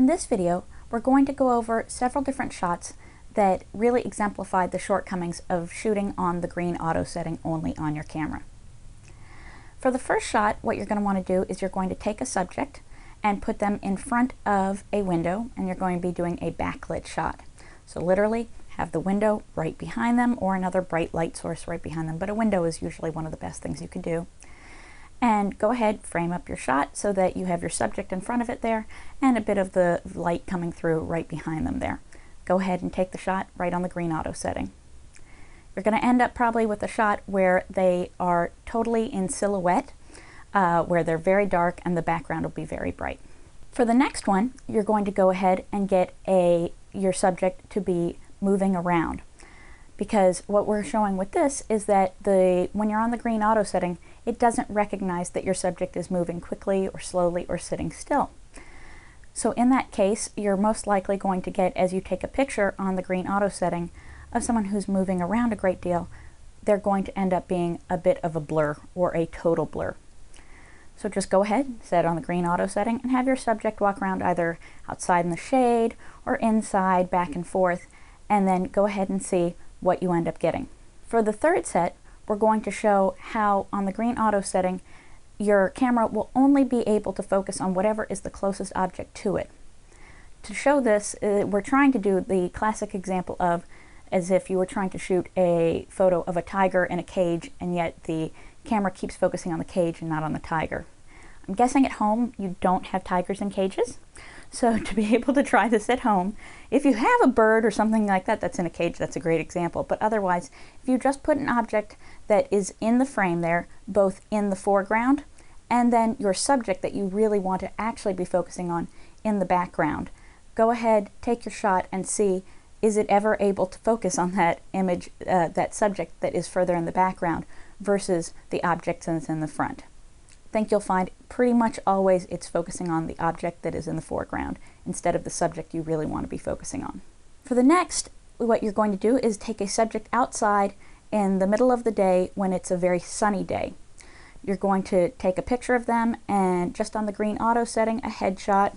In this video, we're going to go over several different shots that really exemplify the shortcomings of shooting on the green auto setting only on your camera. For the first shot, what you're going to want to do is you're going to take a subject and put them in front of a window, and you're going to be doing a backlit shot. So literally have the window right behind them or another bright light source right behind them, but a window is usually one of the best things you can do. And go ahead, frame up your shot so that you have your subject in front of it there and a bit of the light coming through right behind them there. Go ahead and take the shot right on the green auto setting. You're going to end up probably with a shot where they are totally in silhouette, where they're very dark and the background will be very bright. For the next one, you're going to go ahead and get your subject to be moving around, because what we're showing with this is that when you're on the green auto setting, it doesn't recognize that your subject is moving quickly or slowly or sitting still. So in that case, you're most likely going to get, as you take a picture on the green auto setting of someone who's moving around a great deal, they're going to end up being a bit of a blur or a total blur. So just go ahead, set it on the green auto setting, and have your subject walk around either outside in the shade or inside, back and forth, and then go ahead and see what you end up getting. For the third set, we're going to show how on the green auto setting, your camera will only be able to focus on whatever is the closest object to it. To show this, we're trying to do the classic example of as if you were trying to shoot a photo of a tiger in a cage, and yet the camera keeps focusing on the cage and not on the tiger. I'm guessing at home you don't have tigers in cages, so to be able to try this at home, if you have a bird or something like that that's in a cage, that's a great example. But otherwise, if you just put an object that is in the frame there, both in the foreground, and then your subject that you really want to actually be focusing on in the background, go ahead, take your shot, and see, is it ever able to focus on that image, that subject that is further in the background versus the object that's in the front. I think you'll find pretty much always it's focusing on the object that is in the foreground instead of the subject you really want to be focusing on. For the next, what you're going to do is take a subject outside in the middle of the day when it's a very sunny day. You're going to take a picture of them, and just on the green auto setting, a headshot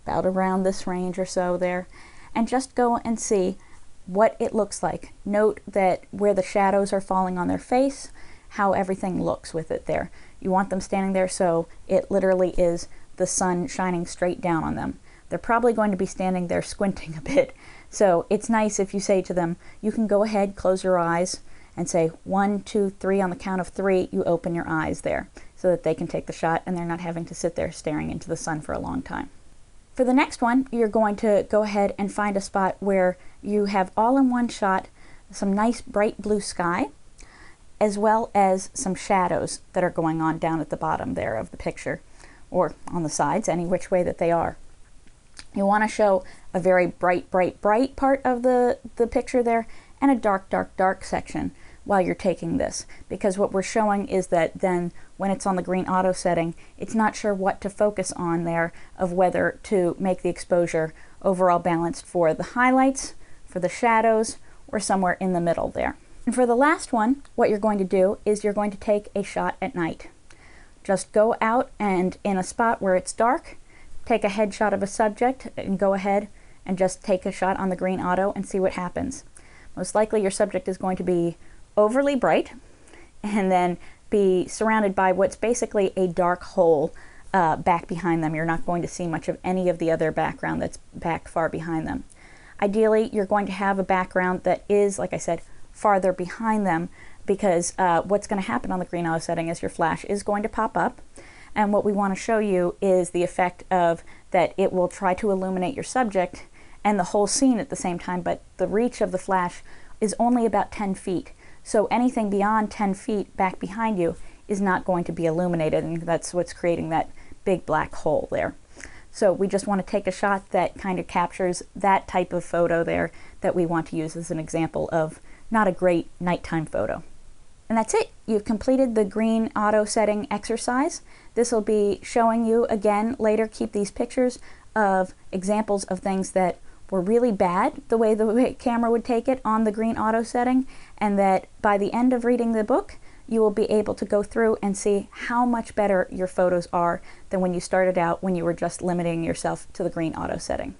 about around this range or so there, and just go and see what it looks like. Note that where the shadows are falling on their face, how everything looks with it there. You want them standing there so it literally is the sun shining straight down on them. They're probably going to be standing there squinting a bit, so it's nice if you say to them, you can go ahead, close your eyes, and say 1, 2, 3, on the count of 3, you open your eyes there so that they can take the shot and they're not having to sit there staring into the sun for a long time. For the next one, you're going to go ahead and find a spot where you have all in one shot some nice bright blue sky, as well as some shadows that are going on down at the bottom there of the picture, or on the sides, any which way that they are. You want to show a very bright, bright, bright part of the picture there, and a dark, dark, dark section while you're taking this, because what we're showing is that then when it's on the green auto setting, it's not sure what to focus on there, of whether to make the exposure overall balanced for the highlights, for the shadows, or somewhere in the middle there. And for the last one, what you're going to do is you're going to take a shot at night. Just go out and in a spot where it's dark, take a headshot of a subject and go ahead and just take a shot on the green auto and see what happens. Most likely your subject is going to be overly bright and then be surrounded by what's basically a dark hole back behind them. You're not going to see much of any of the other background that's back far behind them. Ideally, you're going to have a background that is, like I said, farther behind them, because what's going to happen on the green auto setting is your flash is going to pop up, and what we want to show you is the effect of that it will try to illuminate your subject and the whole scene at the same time, but the reach of the flash is only about 10 feet. So anything beyond 10 feet back behind you is not going to be illuminated, and that's what's creating that big black hole there. So we just want to take a shot that kind of captures that type of photo there that we want to use as an example of not a great nighttime photo. And that's it. You've completed the green auto setting exercise. This will be showing you again later. Keep these pictures of examples of things that were really bad the way the camera would take it on the green auto setting, and that by the end of reading the book you will be able to go through and see how much better your photos are than when you started out, when you were just limiting yourself to the green auto setting.